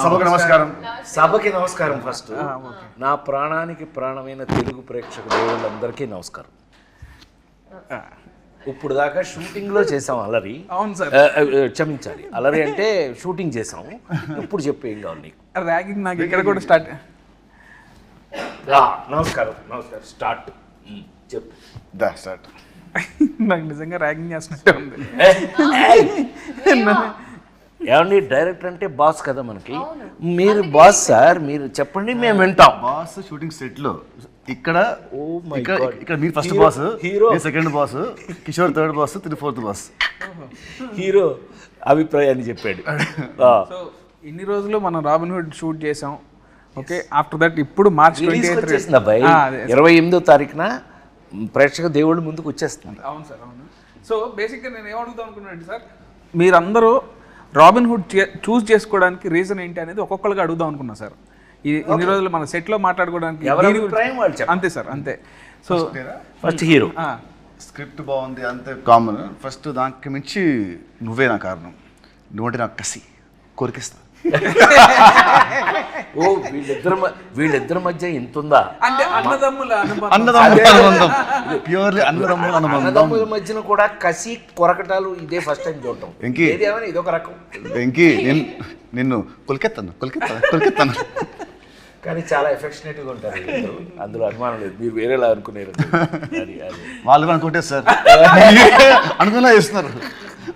సభకి నమస్కారం. ఫస్ట్ నా ప్రాణానికి ప్రాణమైన తెలుగు ప్రేక్షక దేవుళ్ళందరికీ నమస్కారం. ఇప్పుడు దాకా షూటింగ్లో చేసాం అలరి. అవును సార్, క్షమించాలి, అలరి అంటే షూటింగ్ చేసాము. ఇప్పుడు చెప్పు ఏం కావాలి నీకు? ర్యాగింగ్ నాకు ఇక్కడ కూడా స్టార్ట్. నమస్కారం. స్టార్ట్ చెప్పు. స్టార్ట్. నాకు నిజంగా ర్యాగింగ్ చేస్తున్నట్టే ఉంది. ఏమండి, డైరెక్టర్ అంటే బాస్ కదా మనకి. మీరు బాస్ సార్, మీరు చెప్పండి, మేము వింటాం. బాస్ షూటింగ్ సెట్ లో ఇక్కడ my God. ఇక్కడ మీరు first boss, hero second boss, Kishore third boss, తిరిగి ఫోర్త్ బాస్. హీరో అభిప్రాయాన్ని చెప్పాడు. సో ఇన్ని రోజులు మనం రాబిన్ హుడ్ షూట్ చేసాం. ఓకే, ఆఫ్టర్ దట్ ఇప్పుడు మార్చ్ 28 అబ్బాయి 28వ తారీఖున ప్రేక్షక దేవుళ్ళ ముందుకు వచ్చేస్తుంది. అవును సార్, అవును. సో బేసిక్గా నేను ఏమడుగుతాం అనుకున్నాను సార్, మీరందరూ రాబిన్ హుడ్ చూస్ చేసుకోవడానికి రీజన్ ఏంటి అనేది ఒక్కొక్కరుగా అడుగుదాం అనుకున్నా సార్. ఇన్ని రోజులు మన సెట్లో మాట్లాడుకోవడానికి అంతే సార్, అంతే. సో ఫస్ట్ హీరో స్క్రిప్ట్ బాగుంది అంతే కామన్. ఫస్ట్ దానికి మించి నువ్వే నా కారణం. నువ్వంటే నాకు కసి కోరికిస్తా. ఓ వీళ్ళిద్దరి మధ్య ఎంత ఉందా? అంటే అన్నదమ్ముల అనుబంధం, ప్యూర్లీ అన్నదమ్ముల మధ్యన కూడా కసి కొరకటాలు ఇదే ఫస్ట్ టైం చూడటం. ఇదొక రకం. వెంకీ నిన్ను కొలికెత్తాను కానీ చాలా ఎఫెక్షనేట్గా ఉంటారు అందులో, అనుమానం లేదు. మీరు వేరేలా అనుకునేరు. వాళ్ళు అనుకుంటే సార్ అనుకున్నా చేస్తున్నారు.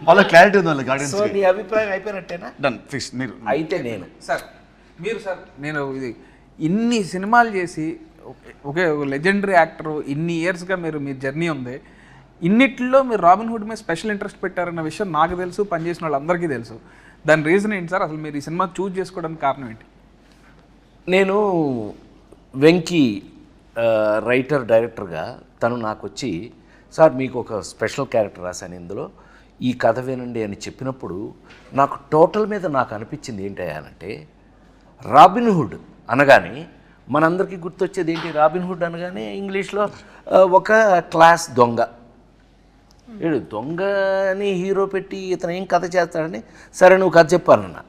వాళ్ళ క్లారిటీ ఉంది వాళ్ళ గార్డెన్స్. సో నీ అభిప్రాయం అయిపోయినట్టేనా? Done, fix. మీరు అయితే నేను సార్, మీరు సార్, నేను ఇది ఇన్ని సినిమాలు చేసి ఒకే లెజెండరీ యాక్టర్, ఇన్ని ఇయర్స్గా మీ జర్నీ ఉంది. ఇన్నిట్లో మీరు రాబిన్ హుడ్ మీద స్పెషల్ ఇంట్రెస్ట్ పెట్టారన్న విషయం నాకు తెలుసు, పనిచేసిన వాళ్ళందరికీ తెలుసు. దాని రీజన్ ఏంటి సార్? అసలు మీరు ఈ సినిమా చూస్ చేసుకోవడానికి కారణం ఏంటి? నేను వెంకీ రైటర్ డైరెక్టర్గా తను నాకు వచ్చి, సార్ మీకు ఒక స్పెషల్ క్యారెక్టర్ రాశాను ఇందులో, ఈ కథ వినండి అని చెప్పినప్పుడు నాకు టోటల్ మీద నాకు అనిపించింది ఏంటంటే, రాబిన్ హుడ్ అనగానే మనందరికీ గుర్తొచ్చేది ఏంటి? రాబిన్ హుడ్ అనగానే ఇంగ్లీష్లో ఒక క్లాస్ దొంగ. దొంగని హీరో పెట్టి ఇతను ఏం కథ చేస్తాడని, సరే నువ్వు కథ చెప్పానన్నా.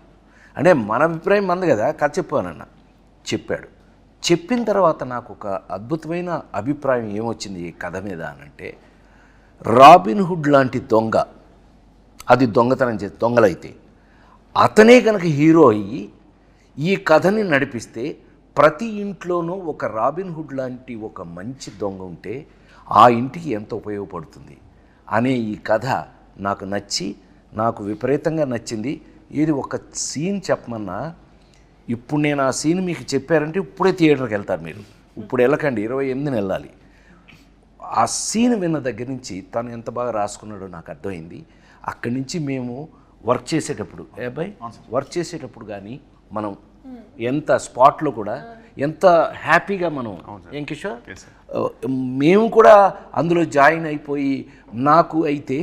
అంటే మన అభిప్రాయం మంది కదా, కథ చెప్పానన్నా. చెప్పాడు. చెప్పిన తర్వాత నాకు ఒక అద్భుతమైన అభిప్రాయం ఏమొచ్చింది ఈ కథ మీద అనంటే, రాబిన్ హుడ్ లాంటి దొంగ, అది దొంగతనం చేసి దొంగలైతే అతనే కనుక హీరో అయ్యి ఈ కథని నడిపిస్తే ప్రతి ఇంట్లోనూ ఒక రాబిన్ హుడ్ లాంటి ఒక మంచి దొంగ ఉంటే ఆ ఇంటికి ఎంత ఉపయోగపడుతుంది అనే ఈ కథ నాకు నచ్చి, నాకు విపరీతంగా నచ్చింది. ఇది ఒక సీన్ చెప్పమన్నా, ఇప్పుడు నేను ఆ సీన్ మీకు చెప్పారంటే ఇప్పుడే థియేటర్కి వెళ్తారు మీరు. ఇప్పుడు వెళ్ళకండి, 28న వెళ్ళాలి. ఆ సీన్ విన్న దగ్గర నుంచి తను ఎంత బాగా రాసుకున్నాడో నాకు అర్థమైంది. అక్కడి నుంచి మేము వర్క్ చేసేటప్పుడు వర్క్ చేసేటప్పుడు కానీ మనం ఎంత స్పాట్లో కూడా ఎంత హ్యాపీగా మనం, ఏం కిషోర్, మేము కూడా అందులో జాయిన్ అయిపోయి, నాకు అయితే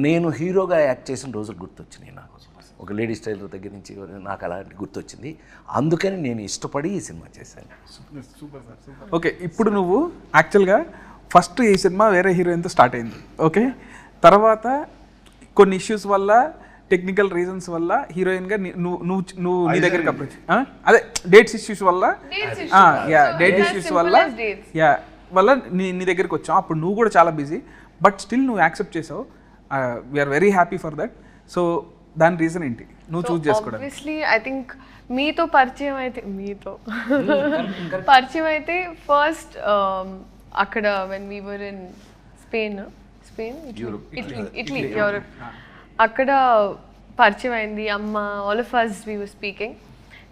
నేను హీరోగా యాక్ట్ చేసిన రోజులు గుర్తొచ్చినాయి. నాకు ఒక లేడీ స్టైలర్ దగ్గర నుంచి నాకు అలాంటి గుర్తొచ్చింది. అందుకని నేను ఇష్టపడి ఈ సినిమా చేశాను. Super sir, super. ఓకే, ఇప్పుడు నువ్వు యాక్చువల్గా ఫస్ట్ ఈ సినిమా వేరే హీరోయిన్తో స్టార్ట్ అయింది. ఓకే, తర్వాత కొన్ని ఇష్యూస్ వల్ల, టెక్నికల్ రీజన్స్ వల్ల హీరోయిన్గా నువ్వు నీ దగ్గరికి అప్రోచ్, అదే డేట్స్ ఇష్యూస్ వల్ల, డేట్ ఇష్యూస్ వల్ల నీ దగ్గరికి వచ్చావు. అప్పుడు నువ్వు కూడా చాలా బిజీ, బట్ స్టిల్ నువ్వు యాక్సెప్ట్ చేసావు. We are very happy for that. So దాని రీజన్ ఏంటి నువ్వు చూస్ చేసుకోవడం? ఆబ్వియస్లీ ఐ థింక్ మీతో పరిచయం అయితే ఫస్ట్ అక్కడ when we were in Italy Europe, అక్కడ పరిచయం అయింది. అమ్మ, all of us we were speaking.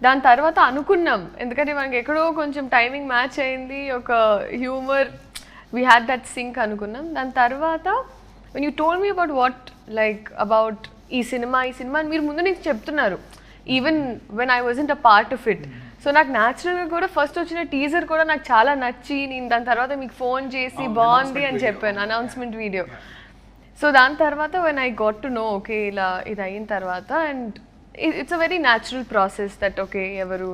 దాని తర్వాత అనుకున్నాం, ఎందుకంటే మనకి ఎక్కడో కొంచెం టైమింగ్ మ్యాచ్ అయింది, ఒక humour, we had that sync అనుకున్నాం. దాని తర్వాత when you told me about what like about ఈ సినిమా మీరు ముందు నుంచి చెప్తున్నారు, even when I wasn't a part of it. So నాకు న్యాచురల్గా కూడా ఫస్ట్ వచ్చిన టీజర్ కూడా నాకు చాలా నచ్చి, నేను దాని తర్వాత మీకు ఫోన్ చేసి బాగుంది అని చెప్పాను, అనౌన్స్మెంట్ వీడియో. సో దాని తర్వాత when I got to know, okay ఇలా ఇది అయిన తర్వాత, and it's a very natural process that okay ఎవరు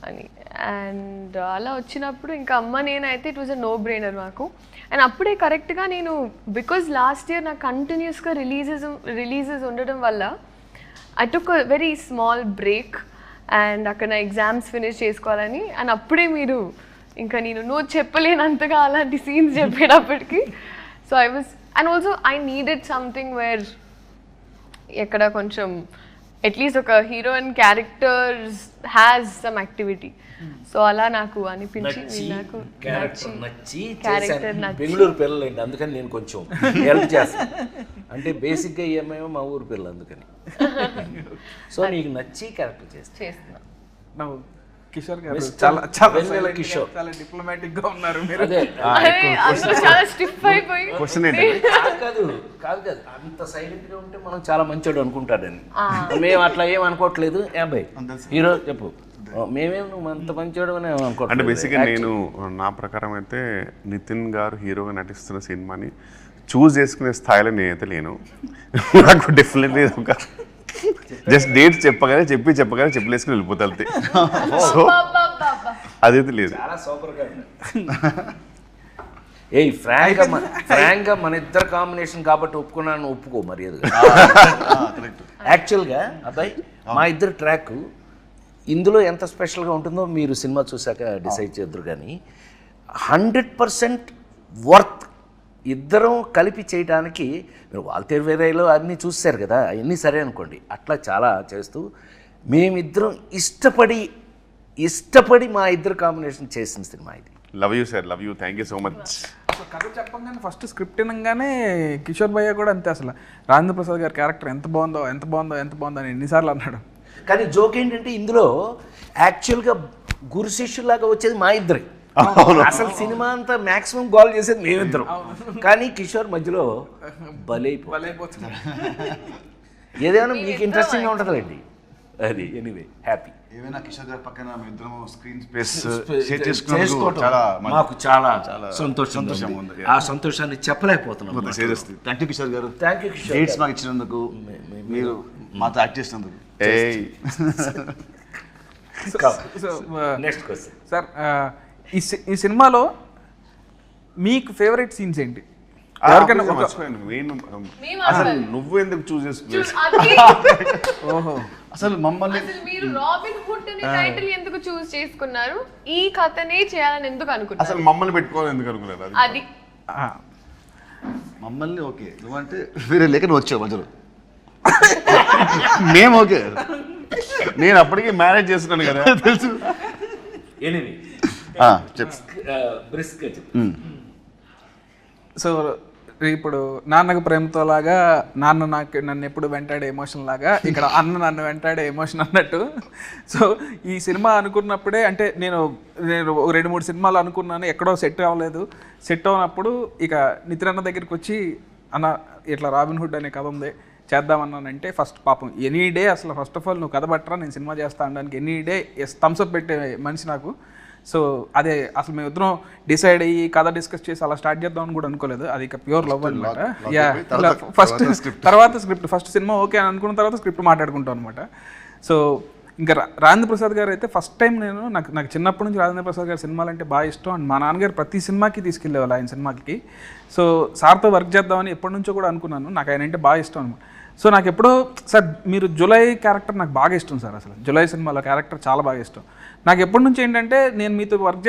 అని. అండ్ అలా వచ్చినప్పుడు ఇంకా అమ్మ నేనైతే it was a no brainer మాకు. అండ్ అప్పుడే కరెక్ట్గా నేను, బికాజ్ లాస్ట్ ఇయర్ నాకు కంటిన్యూస్గా రిలీజెస్ ఉండడం వల్ల I took very small break and అక్కడ నా ఎగ్జామ్స్ ఫినిష్ చేసుకోవాలని. అండ్ అప్పుడే మీరు ఇంకా నేను చెప్పలేనంతగా అలాంటి సీన్స్ చెప్పేటప్పటికి so I was and also I needed something where ఎక్కడ కొంచెం అట్లీస్ట్ ఒక heroine characters has some activity. So అలా నాకు అనిపించి నాకు నచ్చి క్యారెక్టర్ బెంగళూరు పిల్లలండి, అందుకని నేను కొంచెం హెల్ప్ చేస్తాను. అంటే బేసిక్గా ఏమేమో మా ఊరు పిల్లలు, అందుకని. సో నీకు నచ్చి క్యారెక్టర్ చేస్తున్నా. కిషోర్ గారు చాలా చాలా వెన్నెల కిషోర్. చాలా డిప్లొమాటిక్ గా ఉన్నారు మీరు. అదే అందరూ చాలా స్టిఫ్ అయిపోయి క్వశ్చన్ ఏంటి? కాదు అంత సైలెంట్ గా ఉంటే మనం చాలా మంచోడు అనుకుంటాడని. మేము అట్లా ఏం అనుకోవట్లేదు. అబ్బాయి హీరో చెప్పు, మేమేం నువ్వు అంత మంచోడు అని అంటే అనుకోవట్లేదు. బేసిక్గా నేను నా ప్రకారం అయితే నితిన్ గారు హీరోగా నటిస్తున్న సినిమాని చూస్ చేసుకునే స్థాయిలో నేనైతే లేను. నాకు డెఫినెట్లీ ఒక జస్ట్ డేట్ చెప్పగానే చెప్పలేసుకుని వెళ్ళిపోతాను. సో అదైతే లేదు. చాలా సూపర్గా ఫ్రాంక్గా మన ఇద్దరు కాంబినేషన్ కాబట్టి ఒప్పుకున్నాను, ఒప్పుకో మర్యాదగా. యాక్చువల్గా అబ్బాయి మా ఇద్దరు ట్రాక్ ఇందులో ఎంత స్పెషల్గా ఉంటుందో మీరు సినిమా చూసాక డిసైడ్ చేద్దరు. కానీ 100% వర్త్ ఇద్దరం కలిపి చేయడానికి. మీరు వాల్తేరు వేరేలో అన్నీ చూసారు కదా, అవన్నీ సరే అనుకోండి. అట్లా చాలా చేస్తూ మేమిద్దరం ఇష్టపడి మా ఇద్దరు కాంబినేషన్ చేసిన సినిమా ఇది. Love you sir, love you, thank you so much. అసలు కథ చెప్పంగానే ఫస్ట్ స్క్రిప్ట్ వినగానే కిషోర్ భయ్య కూడా అంతే, అసలు రాజేంద్ర ప్రసాద్ గారి క్యారెక్టర్ ఎంత బాగుందో అని ఎన్నిసార్లు అన్నాడు. కానీ జోక్ ఏంటంటే ఇందులో యాక్చువల్గా గురు శిష్యులాగా వచ్చేది మా ఇద్దరే. అసలు సినిమా అంతా మాక్సిమం గోల్ చేసేది మేమిద్దరం. కానీ కిషోర్ మధ్యలో బలైపోతుంది. ఏదైనా మీకు ఇంట్రెస్టింగ్గా ఉంటుందండి అది. Anyway happy. ఏమైనా కిషోర్ గారి పక్కన మేము ఇద్దరం స్క్రీన్ స్పేస్ చేసుకోవటం మాకు చాలా సంతోషం ఉంది. ఆ సంతోషాన్ని చెప్పలేకపోతున్నాం. థ్యాంక్ యూ కిషోర్ గారు, థ్యాంక్ యూ కిషోర్. డేట్స్ మాకు ఇచ్చినందుకు, మీరు మాతో యాక్ట్ చేసినందుకు. నెక్స్ట్ క్వశ్చన్ సార్, ఈ సినిమాలో మీకు ఫేవరెట్ సీన్స్ ఏంటి? ఎవరికైనా అసలు నువ్వు ఎందుకు చూస్ చేసుకున్నావు? ఓహో, అసలు మమ్మల్ని మీరు రాబిన్ హుడ్ అనే టైటిల్ ఎందుకు చూస్ చేసుకున్నారు? ఈ కథనే చేయాలని ఎందుకు అనుకున్నారు? అసలు మమ్మల్ని పెట్టుకోవాలి ఎందుకు అనుకున్నారు? అది మమ్మల్ని ఓకే నువ్వంటే వేరే లేక నువ్వు వచ్చావు మధ్యలో. మేము ఓకే, నేను అప్పటికే మ్యారేజ్ చేస్తున్నాను కదా తెలుసు. ఎనీవే బ్రిస్క్గా చెప్పు. సో ఇప్పుడు నాన్నకు ప్రేమతో లాగా నాన్న నన్ను ఎప్పుడు వెంటాడే ఎమోషన్ లాగా ఇక్కడ అన్న నన్ను వెంటాడే ఎమోషన్ అన్నట్టు. సో ఈ సినిమా అనుకున్నప్పుడే అంటే నేను 2-3 సినిమాలు అనుకున్నాను, ఎక్కడో సెట్ అవ్వలేదు. సెట్ అవ్వనప్పుడు ఇక నితిన్ అన్న దగ్గరికి వచ్చి అన్న ఇట్లా రాబిన్ హుడ్ అనే కథ ఉంది చేద్దామన్నానంటే ఫస్ట్ పాపం ఎనీ డే అసలు ఫస్ట్ ఆఫ్ ఆల్ నువ్వు కథ పట్టరా నేను సినిమా చేస్తా అనడానికి ఎనీ డే థమ్స్అప్ పెట్టే మనిషి నాకు. సో అదే అసలు మేము ఇద్దరం డిసైడ్ అయ్యి కథ డిస్కస్ చేసి అలా స్టార్ట్ చేద్దామని కూడా అనుకోలేదు. అది ఇక ప్యూర్ లవ్ అనమాట. తర్వాత స్క్రిప్ట్ ఫస్ట్ సినిమా ఓకే అని అనుకున్న తర్వాత స్క్రిప్ట్ మాట్లాడుకుంటాం అనమాట. సో ఇంకా రాజేంద్ర ప్రసాద్ గారు అయితే ఫస్ట్ టైం నాకు చిన్నప్పటి నుంచి రాజేంద్ర ప్రసాద్ గారి సినిమాలు అంటే బాగా ఇష్టం. అండ్ మా నాన్నగారు ప్రతి సినిమాకి తీసుకెళ్ళేవాళ్ళు ఆయన సినిమాకి. సో సార్తో వర్క్ చేద్దామని ఎప్పటి నుంచో కూడా అనుకున్నాను. నాకు ఆయన అంటే బాగా ఇష్టం అనమాట. సో నాకు ఎప్పుడో సార్ మీరు జులై క్యారెక్టర్ నాకు బాగా ఇష్టం సార్. అసలు జులై సినిమాలో క్యారెక్టర్ చాలా బాగా ఇష్టం నాకు. ఎప్పటి నుంచి ఏంటంటే నేను మీతో వర్క్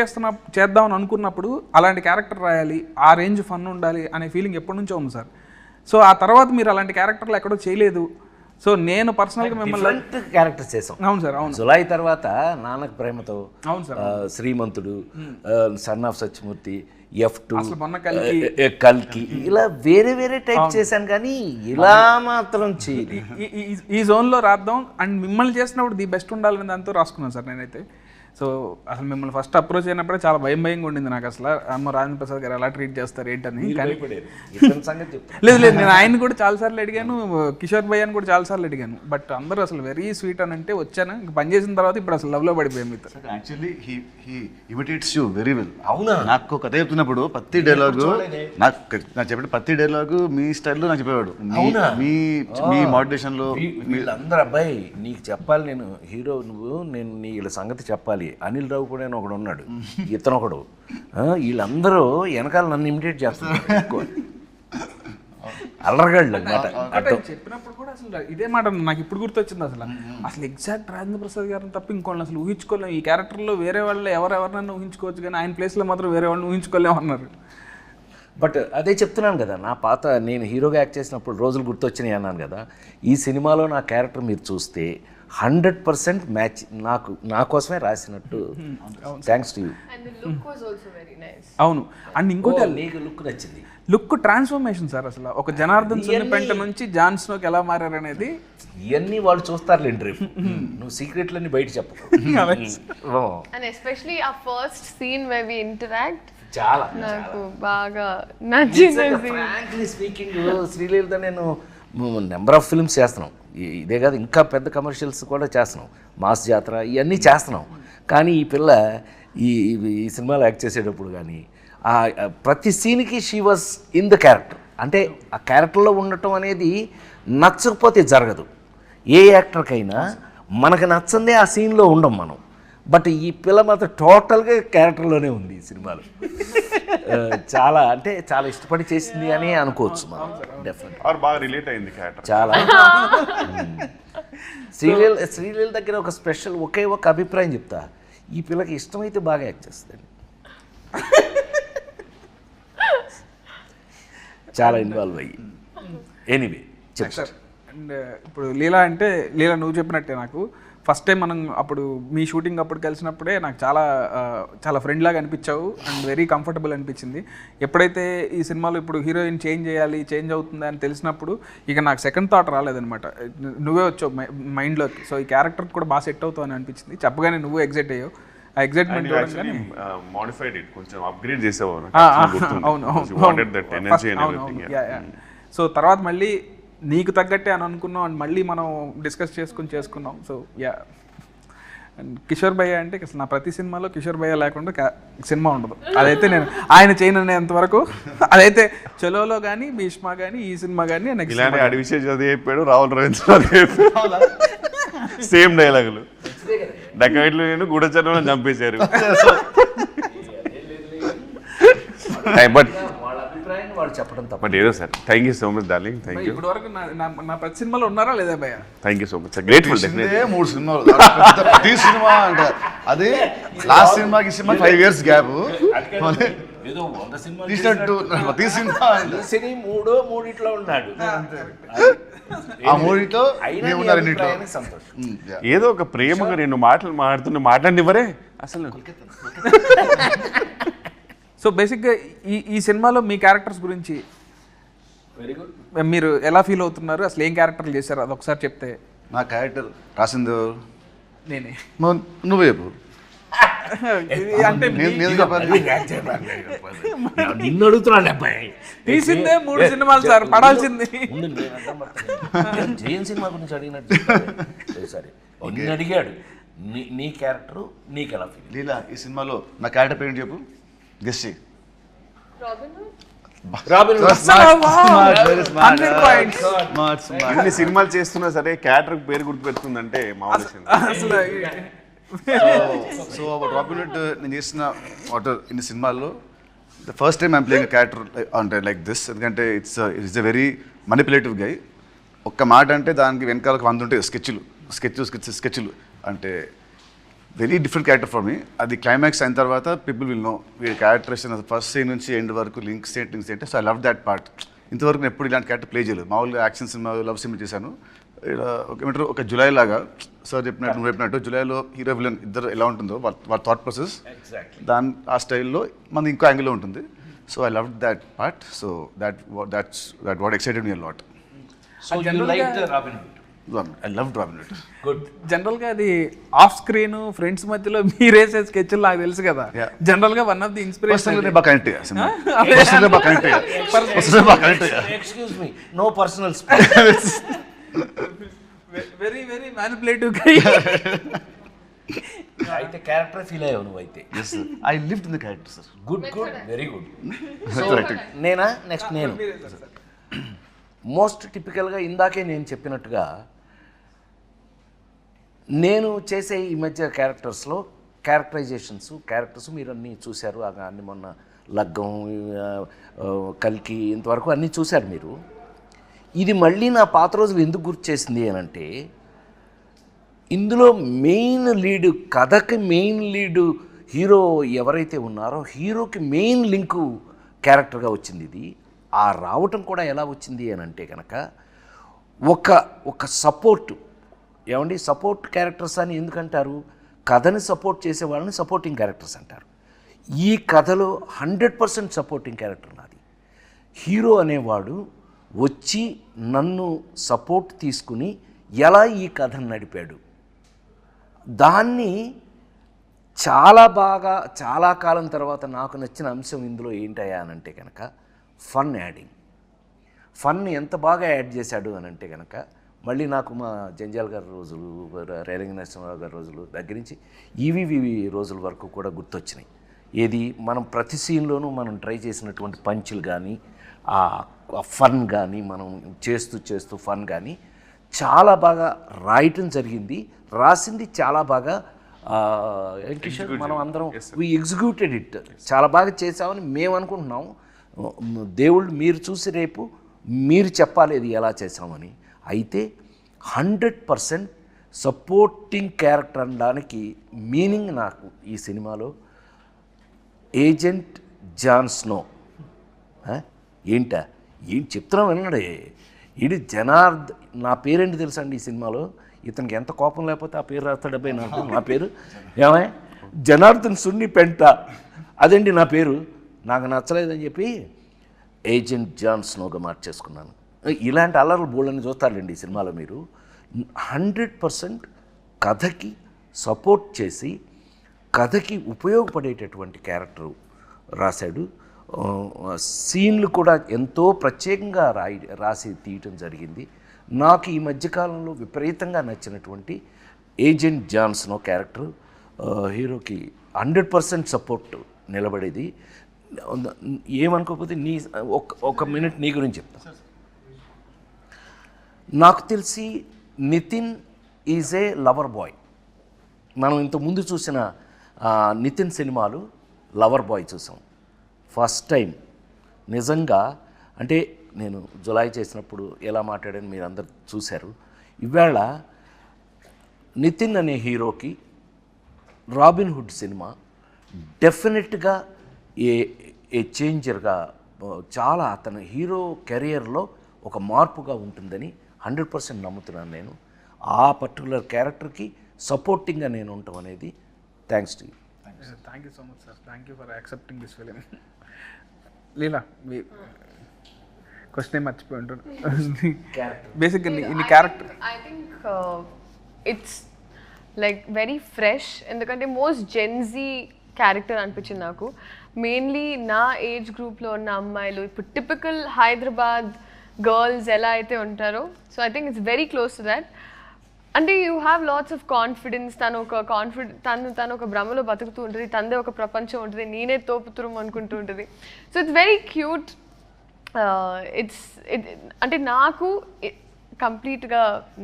చేద్దామని అనుకున్నప్పుడు అలాంటి క్యారెక్టర్ రాయాలి, ఆ రేంజ్ ఫన్ ఉండాలి అనే ఫీలింగ్ ఎప్పటి నుంచో ఉంది సార్. సో ఆ తర్వాత మీరు అలాంటి క్యారెక్టర్లు ఎక్కడో చేయలేదు. సో నేను పర్సనల్గా మిమ్మల్ని క్యారెక్టర్స్ చేసాం. అవును సార్, అవును. జులై తర్వాత నాన్నకు ప్రేమతో, అవును sir, Srimanthudu, son of Satyamurthy, F2, కల్కి, ఇలా వేరే టైప్ చేశాను. కానీ ఇలా మాత్రం చేయలేదు. ఈ జోన్లో రాద్దాం అండ్ మిమ్మల్ని చేసినప్పుడు ది బెస్ట్ ఉండాలని దాంతో రాసుకున్నాను సార్ నేనైతే. సో అసలు మిమ్మల్ని ఫస్ట్ అప్రోచ్ అయినప్పుడే చాలా భయంగా ఉండింది నాకు. అసలు అమ్మ రాజేంద్ర ప్రసాద్ గారు ఎలా ట్రీట్ చేస్తారు ఏంటని. లేదు నేను ఆయన కూడా చాలాసార్లు అడిగాను, కిషోర్ భయ్యాని కూడా చాలాసార్లు అడిగాను. బట్ అందరూ అసలు వెరీ స్వీట్ అని అంటే వచ్చాను. ఇంకా పని చేసిన తర్వాత ఇప్పుడు అసలు లవ్లో పడిపోయాం మీతో. Actually he imitates you very well. అవునా? నాకు కథ చెప్తున్నప్పుడు ప్రతి డైలాగు నాకు చెప్పిన ప్రతి డైలాగు మీ స్టైల్లో నాకు చెప్పేవాడు. మీ మోడ్యులేషన్లో వీళ్ళందరూ అబ్బాయి నీకు చెప్పాలి, నేను హీరో నువ్వు, నేను వీళ్ళ సంగతి చెప్పాలి. అనిల్ రావు కూడా ఒకడు ఉన్నాడు, ఇతను ఒకడు, వీళ్ళందరూ వెనకాల నన్ను ఇమిటేట్ చేస్తున్నారు. అల్లరగాళ్ళు అన్నమాట. చెప్పినప్పుడు కూడా అసలు ఇదే మాట నాకు ఇప్పుడు గుర్తొచ్చింది అసలు ఎగ్జాక్ట్ రాజేంద్ర ప్రసాద్ గారిని తప్ప ఇంకోళ్ళని అసలు ఊహించుకోలేము. ఈ క్యారెక్టర్లో వేరే వాళ్ళు ఎవరెవరినన్నా ఊహించుకోవచ్చు కానీ ఆయన ప్లేస్లో మాత్రం వేరే వాళ్ళని ఊహించుకోలేము అన్నారు. బట్ అదే చెప్తున్నాను కదా, నా పాత నేను హీరోగా యాక్ట్ చేసినప్పుడు రోజులు గుర్తొచ్చినాయి అన్నాను కదా. ఈ సినిమాలో నా క్యారెక్టర్ మీరు చూస్తే 100% మ్యాచ్ నా కోసమే రాసినట్టు. Thanks to you. And the look was also very nice. అవును. అండ్ ఇంకోటి నీకు లుక్ నచ్చింది. లుక్ ట్రాన్స్ఫర్మేషన్ సార్, అసలు ఒక జనార్దన్ సున్నిపెంట నుంచి జాన్ స్నోకి ఎలా మారారనేది ఇవన్నీ వాళ్ళు చూస్తారులేండి రేపు. నువ్వు సీక్రెట్లన్నీ బయట చెప్పు. And especially our first scene where we interact, చాలా నాకు బాగా నచ్చింది. ఫ్రాంక్లీ స్పీకింగ్ శ్రీలీలతో నేను నెంబర్ ఆఫ్ ఫిల్మ్స్ చేస్తున్నాం. ఇదే కాదు, ఇంకా పెద్ద కమర్షియల్స్ కూడా చేస్తున్నాం, మాస్ జాతర ఇవన్నీ చేస్తున్నాం. కానీ ఈ పిల్ల ఈ సినిమాలో యాక్ట్ చేసేటప్పుడు కానీ ప్రతి సీన్కి she was in the character. అంటే ఆ క్యారెక్టర్లో ఉండటం అనేది నచ్చకపోతే జరగదు. ఏ యాక్టర్కైనా మనకు నచ్చందే ఆ సీన్లో ఉండం మనం. బట్ ఈ పిల్ల మాత్రం టోటల్గా క్యారెక్టర్లోనే ఉంది ఈ సినిమాలో. చాలా అంటే చాలా ఇష్టపడి చేసింది అని అనుకోవచ్చు మనం. డెఫినెట్ బాగా రిలేట్ అయింది క్యారెక్టర్ చాలా. శ్రీలీల దగ్గర ఒక స్పెషల్ ఒకే ఒక అభిప్రాయం చెప్తా, ఈ పిల్లకి ఇష్టమైతే బాగా యాక్ట్ చేస్తుంది. చాలా ఇన్వాల్వ్ అయ్యి. ఎనీవే చెప్తారు. అండ్ ఇప్పుడు లీలా అంటే లీలా నువ్వు చెప్పినట్టే నాకు ఫస్ట్ టైం మనం అప్పుడు మీ షూటింగ్ అప్పుడు కలిసినప్పుడే నాకు చాలా ఫ్రెండ్ లాగా అనిపించావు అండ్ వెరీ కంఫర్టబుల్ అనిపించింది. ఎప్పుడైతే ఈ సినిమాలో ఇప్పుడు హీరోయిన్ చేంజ్ అవుతుంది అని తెలిసినప్పుడు ఇక నాకు సెకండ్ థాట్ రాలేదనమాట. నువ్వే వచ్చావు మైండ్లోకి. సో ఈ క్యారెక్టర్ కూడా బాగా సెట్ అవుతావు అని అనిపించింది. చెప్పగానే నువ్వు ఎగ్జైట్ అయ్యావు. ఆ ఎగ్జైట్మెంట్ మోడిఫైడ్ ఇట్ కొంచెం అప్గ్రేడ్ చేసావు. సో తర్వాత మళ్ళీ నీకు తగ్గట్టే అని అనుకున్నాం అండ్ మళ్ళీ మనం డిస్కస్ చేసుకున్నాం. So yeah. అండ్ కిషోర్ భయ్య అంటే అసలు నా ప్రతి సినిమాలో కిషోర్ భయ్య లేకుండా సినిమా ఉండదు. అదైతే నేను ఆయన చేయనంత వరకు అదైతే చలోలో కానీ భీష్మ కానీ ఈ సినిమా కానీ ఇలానే అడివిషయం చదివి చెప్పాడు, రాహుల్ రవీంద్ర సేమ్ డైలాగులు. డకైట్లు నేను గూఢచర్మలను చంపేశారు. బట్ వాళ్ళు చెప్పడం తప్ప. బట్ ఏదో sir, thank you so much darling. Thank you. ఇప్పుడు వరకు నా ప్రతి సినిమాలో ఉన్నారా లేదా భయ్య? Thank you so much. Grateful. 3 సినిమాలు ప్రతి సినిమా అంటే అదే లాస్ట్ సినిమాకి సినిమా 5 years గ్యాప్ ఏదో 100 సినిమాలు తీసినట్టు ప్రతి సినిమా సినీ మూడిట్లో ఉన్నాడు. ఆ మూడిట్లో సంతోషం. ఏదో ఒక ప్రేమగా రెండు మాటలు మాట్లాడినివ్వరే అసలు. సో బేసిక్గా ఈ సినిమాలో మీ క్యారెక్టర్స్ గురించి మీరు ఎలా ఫీల్ అవుతున్నారు? అసలు ఏం క్యారెక్టర్లు చేశారు అది ఒకసారి చెప్తే. నా క్యారెక్టర్ రాసింది నేనే. నువ్వే చెప్పు. అంటే నిన్ను అడుగుతున్నాడు అబ్బాయి. తీసిందే 3 సినిమాలు సార్, పడాల్సింది. జయన్ సినిమా గురించి అడిగినట్టు సరే నిన్ను అడిగాడు. నీ క్యారెక్టర్ నీకు ఎలా ఫీల్? లీలా, ఈ సినిమాలో నా క్యారెక్టర్ పేరు చెప్పు, గెస్ చేయి. అన్ని సినిమాలు చేస్తున్నా సరే క్యారెక్టర్ పేరు గుర్తు పెడుతుందంటే మామూలు. సో రాబిన్ హుడ్ నేను చేసిన ఇన్ని సినిమాల్లో the first time I'm playing character అంటే లైక్ దిస్. ఎందుకంటే ఇట్స్ ఎ వెరీ మనిపులేటివ్ గై. ఒక్క మాట అంటే దానికి వెనకాలకు 100 ఉంటాయి స్కెచ్లు అంటే very different character for me. అది క్లైమాక్స్ అయిన తర్వాత పీపుల్ విల్ నో వీడి క్యారెక్టరేషన్ ఫస్ట్ సీన్ నుంచి ఎండ్ వరకు లింక్స్ ఏంటి. So I love that part. ఇంతవరకు నేను ఎప్పుడు ఇలాంటి క్యారెక్టర్ ప్లే చేయలేదు. మామూలుగా యాక్షన్ సినిమా, లవ్ సినిమా చేశాను. ఏమంటారు ఒక జులై లాగా సార్ చెప్పినట్టు నువ్వు చెప్పినట్టు జులైలో హీరో విలన్ ఇద్దరు ఎలా ఉంటుందో వాళ్ళ థాట్ ప్రాసెస్ ఆ స్టైల్లో మనది ఇంకో యాంగిల్లో ఉంటుంది. So I love that part. So that's what excited me a lot. I love robin hood. Good. జనరల్గా అది ఆఫ్ స్క్రీన్ ఫ్రెండ్స్ మధ్యలో మీరేసే స్కెచ్లు నాకు తెలుసు కదా. జనరల్గా one of the inspiration excuse me, no personal. Very very manipulative guy. అయితే character feel అయ్యావు నువ్వు అయితే. I lived in the character sir. Good, very good. నేనా నెక్స్ట్ నేను మోస్ట్ టిపికల్గా ఇందాకే నేను చెప్పినట్టుగా నేను చేసే ఈ మధ్య క్యారెక్టర్స్ మీరు అన్నీ చూశారు. అన్ని మొన్న లగ్గం, కల్కి ఇంతవరకు అన్నీ చూశారు మీరు. ఇది మళ్ళీ నా పాత రోజులు ఎందుకు గుర్తు చేసింది అని అంటే, ఇందులో మెయిన్ లీడ్, కథకి మెయిన్ లీడు హీరో ఎవరైతే ఉన్నారో హీరోకి మెయిన్ లింకు క్యారెక్టర్గా వచ్చింది ఇది. ఆ రావటం కూడా ఎలా వచ్చింది అని అంటే కనుక ఒక సపోర్టు, ఏమండి సపోర్ట్ క్యారెక్టర్స్ అని ఎందుకంటారు? కథని సపోర్ట్ చేసే వాళ్ళని సపోర్టింగ్ క్యారెక్టర్స్ అంటారు. ఈ కథలో 100% సపోర్టింగ్ క్యారెక్టర్ నాది. హీరో అనేవాడు వచ్చి నన్ను సపోర్ట్ తీసుకుని ఎలా ఈ కథను నడిపాడు, దాన్ని చాలా బాగా చాలా కాలం తర్వాత నాకు నచ్చిన అంశం ఇందులో ఏంటయ్యా అని అంటే కనుక ఫన్ యాడింగ్. ఫన్ ఎంత బాగా యాడ్ చేశాడు అని అంటే కనుక మళ్ళీ నాకు మా జంజాల్ గారి రోజులు, రేలంగి నరసింహరావు గారి రోజులు దగ్గర నుంచి ఈవీవి రోజుల వరకు కూడా గుర్తొచ్చినాయి. ఏది మనం ప్రతి సీన్లోనూ మనం ట్రై చేసినటువంటి పంచులు కానీ, ఆ ఫన్ కానీ, మనం చేస్తూ ఫన్ కానీ చాలా బాగా రాయటం జరిగింది. రాసింది చాలా బాగా కిషోర్, మనం అందరం వీ ఎగ్జిక్యూటెడ్ ఇట్, చాలా బాగా చేసామని మేము అనుకుంటున్నాం. దేవుళ్ళు మీరు చూసి రేపు మీరు చెప్పాలి ఇది ఎలా చేసామని. అయితే 100% సపోర్టింగ్ క్యారెక్టర్ అనడానికి మీనింగ్ నాకు ఈ సినిమాలో ఏజెంట్ జాన్ స్నో. ఏం చెప్తున్నాం విన్నాడే, ఇది నా పేరేంటి తెలుసా అండి ఈ సినిమాలో? ఇతనికి ఎంత కోపం లేకపోతే ఆ పేరు రాస్తాడబ్బాయి నాకు. నా పేరు ఏమై జనార్దన్ సున్ని పెంట, అదండి నా పేరు. నాకు నచ్చలేదని చెప్పి ఏజెంట్ జాన్ స్నోగా మార్చేసుకున్నాను. ఇలాంటి అల్లర్లు బోళ్ళని చూస్తారండి ఈ సినిమాలో మీరు. 100% కథకి సపోర్ట్ చేసి కథకి ఉపయోగపడేటటువంటి క్యారెక్టర్ రాశాడు. సీన్లు కూడా ఎంతో ప్రత్యేకంగా రాసి తీయటం జరిగింది. నాకు ఈ మధ్యకాలంలో విపరీతంగా నచ్చినటువంటి ఏజెంట్ జాన్ స్నో క్యారెక్టర్ హీరోకి 100% సపోర్ట్ నిలబడేది. ఏమనుకోకపోతే ఒక మినిట్ నీ గురించి చెప్తాను. నాకు తెలిసి Nithin is a lover boy. మనం ఇంతకుముందు చూసిన నితిన్ సినిమాలు లవర్ బాయ్ చూసాం. ఫస్ట్ టైం నిజంగా అంటే నేను జులాయి చేసినప్పుడు ఎలా మాట్లాడాను మీరు అందరు చూశారు. ఇవాళ నితిన్ అనే హీరోకి రాబిన్ హుడ్ సినిమా డెఫినెట్గా ఏ చేంజర్గా, చాలా అతని హీరో కెరియర్లో ఒక మార్పుగా ఉంటుందని 100% నమ్ముతున్నాను నేను. ఆ పర్టికులర్ క్యారెక్టర్కి సపోర్టింగ్గా నేను ఉండటం అనేది thanks to you. Thank you so much sir. Thank you for accepting this film. Leela, me question మర్చిపోయి ఉంటారు. బేసిక్గా నీ character I think it's like very fresh, ఎందుకంటే మోస్ట్ జెన్జీ క్యారెక్టర్ అనిపించింది నాకు. మెయిన్లీ నా ఏజ్ గ్రూప్లో ఉన్న అమ్మాయిలు, ఇప్పుడు టిపికల్ హైదరాబాద్ గర్ల్స్ ఎలా అయితే ఉంటారో, so I think it's very close to that. అంటే you have lots of confidence. తను ఒక భ్రమలో బతుకుతూ ఉంటుంది, తనదే ఒక ప్రపంచం ఉంటుంది, నేనే తోపుతురం అనుకుంటూ ఉంటుంది. So it's very cute. అంటే నాకు కంప్లీట్గా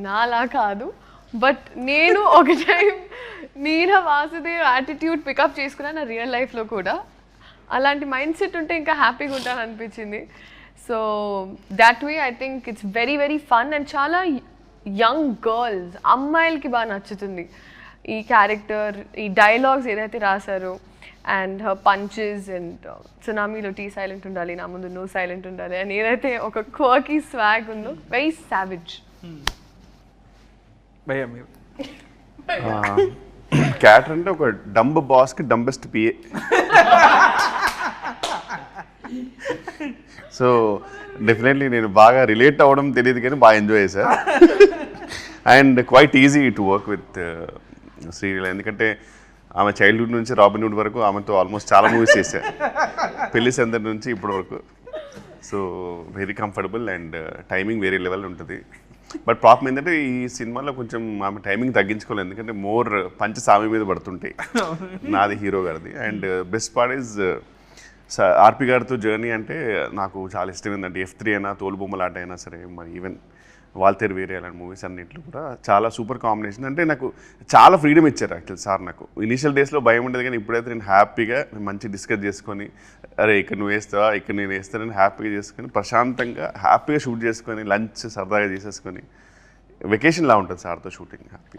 నాలా కాదు, బట్ నేను ఒక టైం నీరా వాసుదేవ్ యాటిట్యూడ్ పికప్ చేసుకున్నాను నా రియల్ లైఫ్లో కూడా. అలాంటి మైండ్ సెట్ ఉంటే ఇంకా హ్యాపీగా ఉంటాను అనిపించింది. So that way I think it's very very fun and చాలా యంగ్ గర్ల్స్, అమ్మాయిలకి బాగా నచ్చుతుంది ఈ క్యారెక్టర్. ఈ డైలాగ్స్ ఏదైతే రాశారో అండ్ హర్ పంచెస్ అండ్ సునామీలో టీ సైలెంట్ ఉండాలి, నా ముందు నో సైలెంట్ ఉండాలి అని ఏదైతే ఒక క్వర్కీ స్వాగ్ ఉందో, వెరీ సావిజ్. భయ్యా మీరు క్యారెక్టర్ అంటే ఒక డంబ్ బాస్కి డంబెస్ట్ పిఏ. సో డెఫినెట్లీ నేను బాగా రిలేట్ అవ్వడం తెలియదు కానీ బాగా ఎంజాయ్ చేశాను. And quiet easy to work with Sreeleela, ఎందుకంటే ఆమె చైల్డ్హుడ్ నుంచి రాబిన్హుడ్ వరకు ఆమెతో ఆల్మోస్ట్ చాలా మూవీస్ చేశాను, పెళ్లి సందడి నుంచి ఇప్పటి వరకు. So very comfortable and timing వేరే లెవెల్ ఉంటుంది. బట్ ప్రాబ్లం ఏంటంటే ఈ సినిమాలో కొంచెం ఆమె టైమింగ్ తగ్గించుకోలేదు, ఎందుకంటే మోర్ పంచ సామి మీద పడుతుంటాయి నాది హీరో గారిది. అండ్ బెస్ట్ పార్ట్ ఈజ్ ఆర్పి గారితో జర్నీ అంటే నాకు చాలా ఇష్టం. ఏంటంటే F3 అయినా, తోలుబొమ్మలాట అయినా సరే, మరి ఈవెన్ వాల్తేరు వేరే అలాంటి మూవీస్ అన్నింటిలో కూడా చాలా సూపర్ కాంబినేషన్. అంటే నాకు చాలా ఫ్రీడమ్ ఇచ్చారు యాక్చువల్ సార్. నాకు ఇనీషియల్ డేస్లో భయం ఉండేది, కానీ ఇప్పుడైతే నేను హ్యాపీగా మంచి డిస్కస్ చేసుకొని, అరే ఇక్కడ నువ్వు వేస్తావా, ఇక్కడ నేను వేస్తానని హ్యాపీగా చేసుకొని, ప్రశాంతంగా హ్యాపీగా షూట్ చేసుకొని, లంచ్ సరదాగా చేసేసుకొని, వెకేషన్లా ఉంటుంది సార్తో షూటింగ్. హ్యాపీ.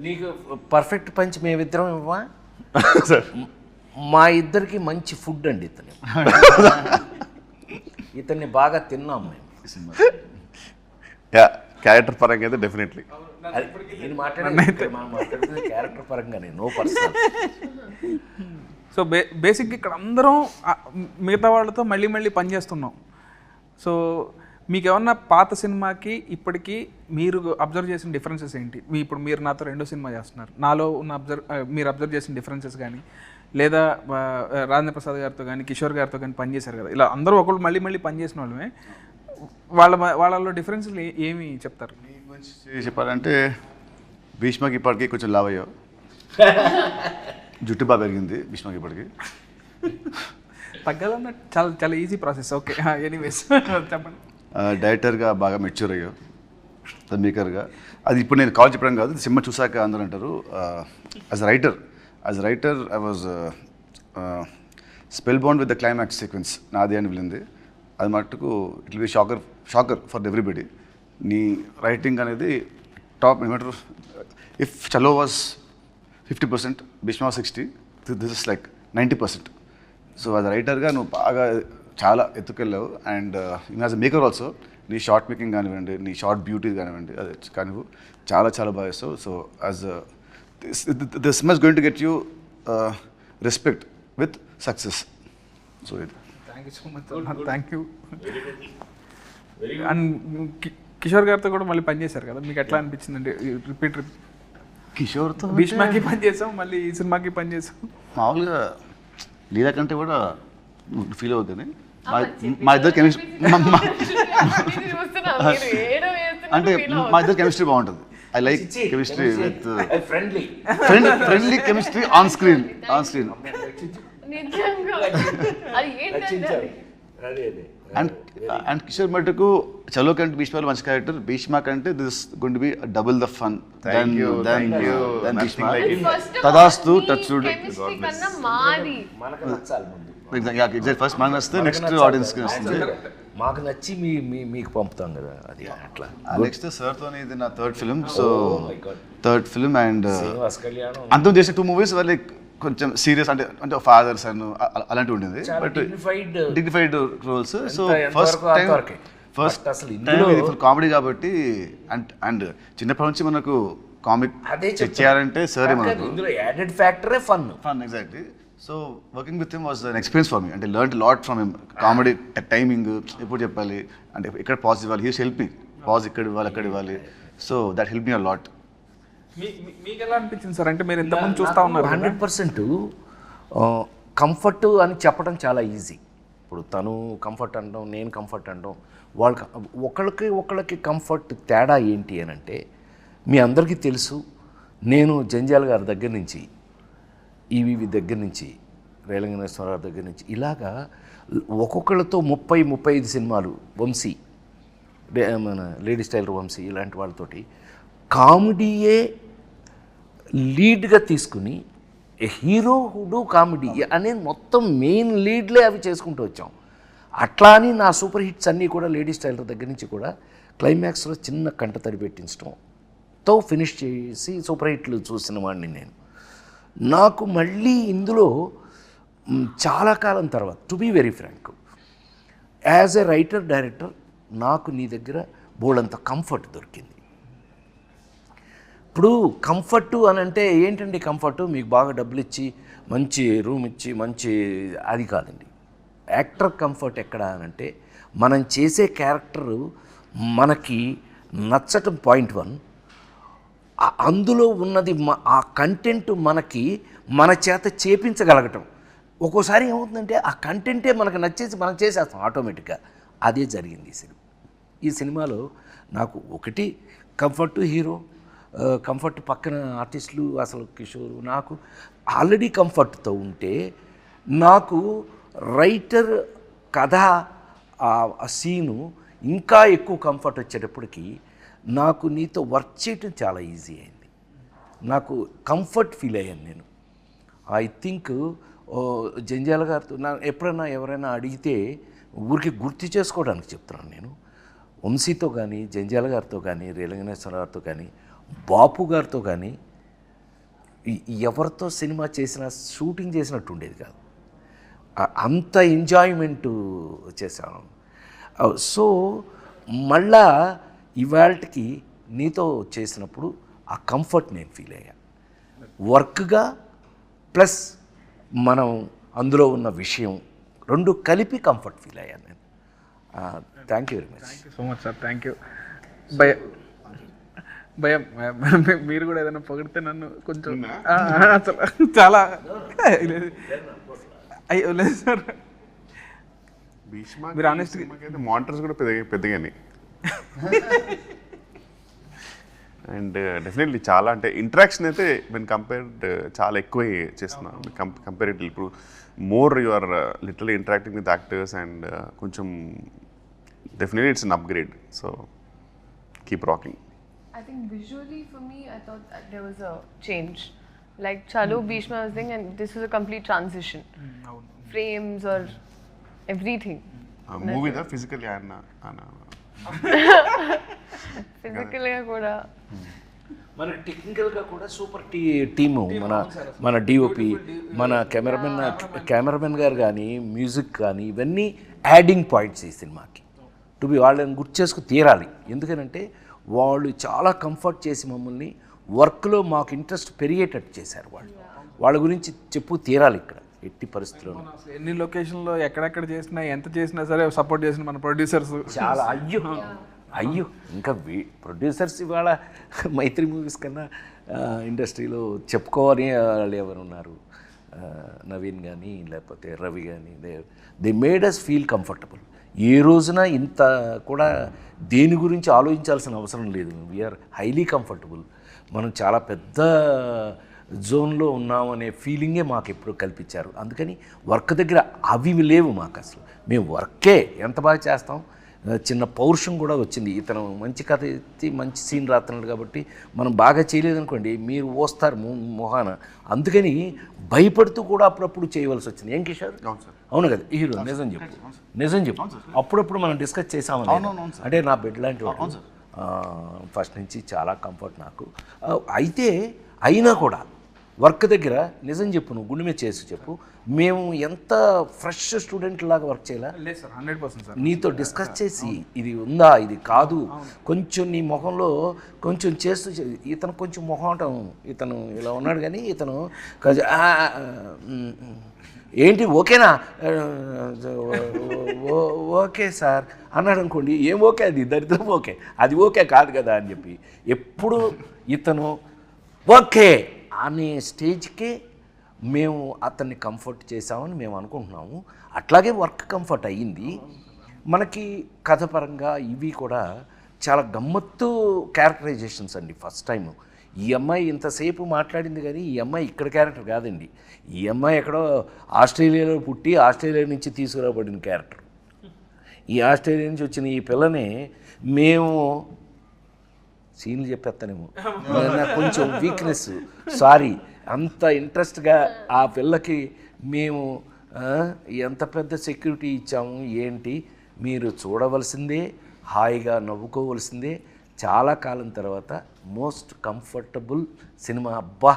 నీకు పర్ఫెక్ట్ పంచ్ మేమిద్దరం ఇవ్వా సార్ మా ఇద్దరికి మంచి ఫుడ్ అండి ఇతన్ని బాగా తిన్నాం మేము. యా, క్యారెక్టర్ పరంగా అయితే డెఫినెట్లీ. నేను మాట్లాడుతుంది క్యారెక్టర్ పరంగానే, నో పర్సనల్. సో బేసిక్గా ఇక్కడ అందరం మిగతా వాళ్ళతో మళ్ళీ మళ్ళీ పనిచేస్తున్నాం. సో మీకు ఏమన్నా పాత సినిమాకి ఇప్పటికీ మీరు అబ్జర్వ్ చేసిన డిఫరెన్సెస్ ఏంటి? ఇప్పుడు మీరు నాతో 2వ సినిమా చేస్తున్నారు, నాలో ఉన్న మీరు అబ్జర్వ్ చేసిన డిఫరెన్సెస్ కానీ, లేదా రాజేంద్ర ప్రసాద్ గారితో కానీ కిషోర్ గారితో కానీ పనిచేశారు కదా, ఇలా అందరూ ఒకళ్ళు మళ్ళీ మళ్ళీ పనిచేసిన వాళ్ళమే, వాళ్ళలో డిఫరెన్స్లు ఏమి చెప్తారు? నీ గురించి చెప్పాలంటే భీష్మకి ఇప్పటికీ కొంచెం లావ్ అయ్యావు, జుట్టు బాగా పెరిగింది భీష్మకి ఇప్పటికి. తగ్గాలన్న చాలా చాలా ఈజీ ప్రాసెస్. ఓకే, ఎనీవేస్ చెప్పండి. డైరెక్టర్గా బాగా మెచ్యూర్ అయ్యావు, మేకర్గా. అది ఇప్పుడు నేను కాల్ చెప్పడం కాదు, సినిమా చూసాక అందరూ అంటారు. As writer I was spell bound with the climax sequence నాది అని వెళ్ళింది. అది మట్టుకు it will be shocker for everybody. నీ రైటింగ్ అనేది టాప్. ఏమంటారు, if Chalo was 50%, Bheeshma 60, this is like 90%. So as రైటర్గా నువ్వు బాగా చాలా ఎత్తుకెళ్ళావు. And as a maker also నీ షార్ట్ మేకింగ్ కానివ్వండి, నీ షార్ట్ బ్యూటీ కానివ్వండి, అది కానివ్వు చాలా చాలా బాగా చేస్తావు. So as this much going to get you respect with success. So ఇది. Thank you so much. Thank you. And Kishore గారితో కూడా మళ్ళీ పనిచేశారు కదా, మీకు ఎట్లా అనిపించిందండి? రిపీట్ కిషోర్తో భీష్మకి పనిచేసాం, మళ్ళీ ఈ సినిమాకి పనిచేసాం. మామూలుగా లీలా కంటే కూడా ఫీల్ అవుతుంది. మా ఇద్దరు కెమిస్ట్రీ అంటే మా ఇద్దరు కెమిస్ట్రీ బాగుంటుంది. I like chemistry with friendly chemistry on screen. And Kishore మటుకు చలో కంటే భీష్మలో మంచి క్యారెక్టర్, భీష్మ కంటే this going to be double the fun then Bheeshma. తదాస్తు టచ్వుడ్. ఫస్ట్ మనకు వస్తే నెక్స్ట్ ఆడియన్స్కి వస్తుంది. మాకు నచ్చి మీకు పంపుతాం కదా, అది అట్లా. నెక్స్ట్ సార్తో ఇది నా third film. So third film and అంతం చేసిన 2 movies వల్ల కొంచెం సీరియస్, అంటే ఫాదర్స్ అండ్ అలాంటివి ఉండేది, but dignified roles. So first time ఇది ఫుల్ కామెడీ కాబట్టి. అండ్ చిన్నప్పటి నుంచి మనకు కామిక్ చేయాలంటే సరే మనకు యాడెడ్ ఫ్యాక్టరే fun. Exactly. So working with him was an experience for me. అంటే learn lot from him. Comedy timing ఎప్పుడు చెప్పాలి, అంటే ఎక్కడ పాజ్ ఇవ్వాలి, హీస్ హెల్ప్ మీ. పాజ్ ఇక్కడ ఇవ్వాలి, అక్కడ ఇవ్వాలి. So that help me a lot. మీకు ఎలా అనిపించింది సార్? అంటే మీరు ఎంతమంది చూస్తూ ఉన్నారు? 100% కంఫర్ట్ అని చెప్పడం చాలా ఈజీ. ఇప్పుడు తను కంఫర్ట్ అనడం, నేను కంఫర్ట్ అనడం, ఒకళ్ళకి కంఫర్ట్ తేడా ఏంటి అని అంటే, మీ అందరికీ తెలుసు, నేను జంజాల్ గారి దగ్గర నుంచి, ఈవీవి దగ్గర నుంచి, రేలంగనేశ్వరరావు దగ్గర నుంచి, ఇలాగా ఒక్కొక్కళ్ళతో 30-35 సినిమాలు, వంశీ, మన లేడీస్ టైలర్ వంశీ, ఇలాంటి వాళ్ళతోటి కామెడీయే లీడ్గా తీసుకుని హీరో హుడు కామెడీ అనేది మొత్తం మెయిన్ లీడ్లే అవి చేసుకుంటూ వచ్చాం. అట్లా అని నా సూపర్ హిట్స్ అన్నీ కూడా లేడీస్ టైలర్ దగ్గర నుంచి కూడా క్లైమాక్స్లో చిన్న కంటతడి పెట్టించడంతో ఫినిష్ చేసి సూపర్ హిట్లు చూసిన వాడిని నేను. నాకు మళ్ళీ ఇందులో చాలా కాలం తర్వాత, to be very frank, as a writer director నాకు నీ దగ్గర బోల్డంత కంఫర్ట్ దొరికింది. ఇప్పుడు కంఫర్టు అని అంటే ఏంటండి? కంఫర్టు మీకు బాగా డబ్బులు ఇచ్చి మంచి రూమ్ ఇచ్చి మంచి, అది కాదండి. యాక్టర్ కంఫర్ట్ ఎక్కడ అని అంటే, మనం చేసే క్యారెక్టరు మనకి నచ్చటం పాయింట్ 1, అందులో ఉన్నది ఆ కంటెంట్ మనకి మన చేత చేపించగలగటం. ఒక్కోసారి ఏమవుతుందంటే ఆ కంటెంటే మనకు నచ్చేసి మనం చేసేస్తాం ఆటోమేటిక్గా. అదే జరిగింది ఈ సినిమాలో. నాకు ఒకటి కంఫర్ట్ హీరో, కంఫర్ట్ పక్కన ఆర్టిస్టులు, అసలు కిషోర్, నాకు ఆల్రెడీ కంఫర్ట్తో ఉంటే, నాకు రైటర్ కథ ఆ సీను ఇంకా ఎక్కువ కంఫర్ట్ వచ్చేటప్పటికి నాకు నీతో వర్క్ చేయటం చాలా ఈజీ అయింది. నాకు కంఫర్ట్ ఫీల్ అయ్యాను నేను. ఐ థింక్ జంజాల గారితో ఎప్పుడైనా ఎవరైనా అడిగితే ఊరికి గుర్తు చేసుకోవడానికి చెప్తున్నాను నేను. వంశీతో కానీ, జంజాల గారితో కానీ, రేలంగనేశ్వర గారితో కానీ, బాపు గారితో కానీ ఎవరితో సినిమా చేసినా షూటింగ్ చేసినట్టు ఉండేది కాదు. అంత ఎంజాయ్మెంట్ చేశాను. సో మళ్ళా ఇవాళకి నీతో చేసినప్పుడు ఆ కంఫర్ట్ నేను ఫీల్ అయ్యా. వర్క్గా ప్లస్ మనం అందులో ఉన్న విషయం రెండు కలిపి కంఫర్ట్ ఫీల్ అయ్యాను నేను. Thank you very much. Thank you so much sir. Thank you. భయం మీరు కూడా ఏదైనా పొగిడితే నన్ను కొంచెం అసలు చాలా అయ్యో లేదు సార్. భీష్మ మీరు honest మానిటర్స్ కూడా పెద్దగానే అండ్ డెఫినెట్లీ చాలా అంటే ఇంటరాక్షన్ అయితే నేను కంపేర్డ్ చాలా ఎక్కువ చేస్తున్నాను కంపేరిటివ్. ఇప్పుడు more you are literally interacting with actors and కొంచెం definitely it's an upgrade. So keep rocking. I think visually for me, I thought that there was a change. Like Chalo Bhishma was thing, and this was a complete transition. Frames or everything. మూవీదా physically ఆయన Physically కూడా. మన టెక్నికల్గా కూడా super team. మన DOP, మన cameramen గారు కానీ, మ్యూజిక్ కానీ, ఇవన్నీ యాడింగ్ పాయింట్స్ ఈ సినిమాకి. టు బి వాళ్ళని గుర్తు చేసుకు తీరాలి. ఎందుకనంటే వాళ్ళు చాలా కంఫర్ట్ చేసి మమ్మల్ని వర్క్లో మాకు ఇంట్రెస్ట్ పెరిగేటట్టు చేశారు. వాళ్ళ గురించి చెప్పు తీరాలి ఇక్కడ ఎట్టి పరిస్థితుల్లో. ఎన్ని లొకేషన్లో ఎక్కడెక్కడ చేసినా ఎంత చేసినా సరే సపోర్ట్ చేసిన మన ప్రొడ్యూసర్స్ చాలా అయ్యో ఇంకా ప్రొడ్యూసర్స్ ఇవాళ మైత్రి మూవీస్ కన్నా ఇండస్ట్రీలో చెప్పుకోవాలి వాళ్ళు ఎవరు ఉన్నారు. నవీన్ కానీ లేకపోతే రవి కానీ they made us feel comfortable. ఏ రోజున ఇంత కూడా దేని గురించి ఆలోచించాల్సిన అవసరం లేదు. We are highly comfortable. మనం చాలా పెద్ద జోన్లో ఉన్నామనే ఫీలింగే మాకు ఎప్పుడు కల్పించారు. అందుకని వర్క్ దగ్గర అవి లేవు మాకు అసలు. మేము వర్కే ఎంత బాగా చేస్తాం. చిన్న పౌరుషం కూడా వచ్చింది. ఇతను మంచి కథ ఎత్తి మంచి సీన్ రాస్తున్నాడు కాబట్టి మనం బాగా చేయలేదనుకోండి మీరు వస్తారు మొహాన. అందుకని భయపడుతూ కూడా అప్పుడప్పుడు చేయవలసి వచ్చింది. ఏం కిషోర్? అవును కదా హీరో? నిజం చెప్పు. అప్పుడప్పుడు మనం డిస్కస్ చేసామని. అంటే నా బెడ్ లాంటి వాడు ఫస్ట్ నుంచి చాలా కంఫర్ట్ నాకు. అయితే అయినా కూడా వర్క్ దగ్గర నిజం చెప్పు, నువ్వు గుండె మీద చేసి చెప్పు, మేము ఎంత ఫ్రెష్ స్టూడెంట్ లాగా వర్క్ చేయాలా? లేదు సార్, 100% సార్. నీతో డిస్కస్ చేసి ఇది ఉందా ఇది కాదు కొంచెం నీ మొహంలో కొంచెం చేస్తూ ఇతను కొంచెం మొహం ఇతను ఇలా ఉన్నాడు కానీ ఇతను ఏంటి ఓకేనా ఓకే సార్ అన్నాడు అనుకోండి. ఏం ఓకే అది దరిద్రం ఓకే, అది ఓకే కాదు కదా అని చెప్పి ఎప్పుడు ఇతను ఓకే అనే స్టేజ్కే మేము అతన్ని కంఫర్ట్ చేసామని మేము అనుకుంటున్నాము. అట్లాగే వర్క్ కంఫర్ట్ అయ్యింది మనకి. కథ పరంగా ఇవి కూడా చాలా గమ్మత్తు క్యారెక్టరైజేషన్స్ అండి. ఫస్ట్ టైం ఈ అమ్మాయి ఇంతసేపు మాట్లాడింది కానీ ఈ అమ్మాయి ఇక్కడ క్యారెక్టర్ కాదండి. ఈ అమ్మాయి ఎక్కడో ఆస్ట్రేలియాలో పుట్టి ఆస్ట్రేలియా నుంచి తీసుకురాబడిన క్యారెక్టర్. ఈ ఆస్ట్రేలియా నుంచి వచ్చిన ఈ పిల్లని మేము సీన్లు చెప్పేస్తానేమో, నాకు కొంచెం వీక్నెస్, సారీ. అంత ఇంట్రెస్ట్గా ఆ పిల్లకి మేము ఎంత పెద్ద సెక్యూరిటీ ఇచ్చాము ఏంటి మీరు చూడవలసిందే, హాయిగా నవ్వుకోవలసిందే. చాలా కాలం తర్వాత మోస్ట్ కంఫర్టబుల్ సినిమా. అబ్బా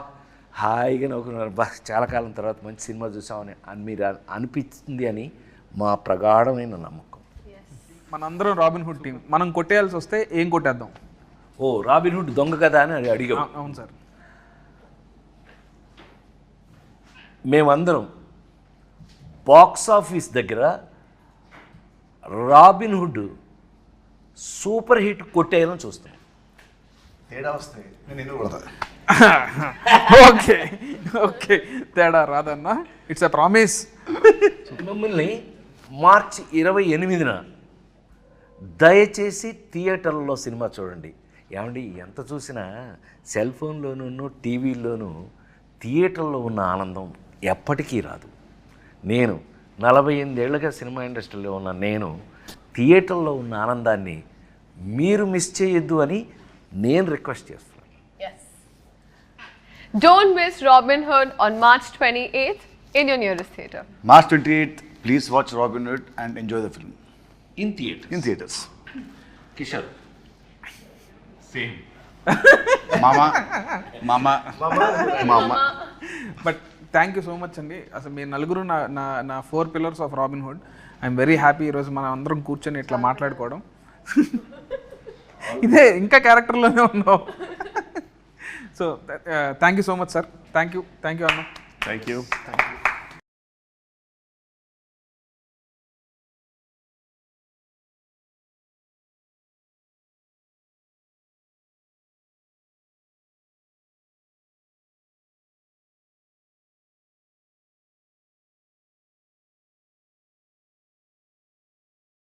హాయిగా నవ్వుకున్నారు, అబ్బా చాలా కాలం తర్వాత మంచి సినిమా చూసామని మీరు అనిపిస్తుంది అని మా ప్రగాఢమైన నమ్మకం. మనందరం రాబిన్ హుడ్ టీం. మనం కొట్టేయాల్సి వస్తే ఏం కొట్టేద్దాం? ఓ రాబిన్ హుడ్ దొంగ కదా అని అడిగాం. అవును సార్. మేమందరం బాక్స్ ఆఫీస్ దగ్గర రాబిన్ హుడ్ సూపర్ హిట్ కొట్టేయాలని చూస్తాం. తేడా వస్తాయి నేను కొడతా. ఓకే ఓకే తేడా రాదన్నా, ఇట్స్ ఎ ప్రామిస్. మిమ్మల్ని మార్చి 28న దయచేసి థియేటర్లో సినిమా చూడండి. ఏమండి ఎంత చూసినా సెల్ ఫోన్లోనూ టీవీల్లోనూ థియేటర్లో ఉన్న ఆనందం ఎప్పటికీ రాదు. నేను 48 ఏళ్ళుగా సినిమా ఇండస్ట్రీలో ఉన్న నేను థియేటర్లో ఉన్న ఆనందాన్ని మీరు మిస్ చేయొద్దు అని నేను రిక్వెస్ట్ చేస్తున్నాను. Don't miss Robin Hood on March 28th in your nearest theatre. March 28th, please watch Robin Hood and enjoy the film in theatre. in theaters. Kishore Mama. But thank you so much అండి. అసలు మీరు నలుగురు నా 4 pillars of robin hood. I'm very happy ఈరోజు మనం అందరం కూర్చొని ఇట్లా మాట్లాడుకోవడం. ఇదే ఇంకా క్యారెక్టర్లోనే ఉన్నావు. So thank you so much sir. Thank you అన్న. Thank you.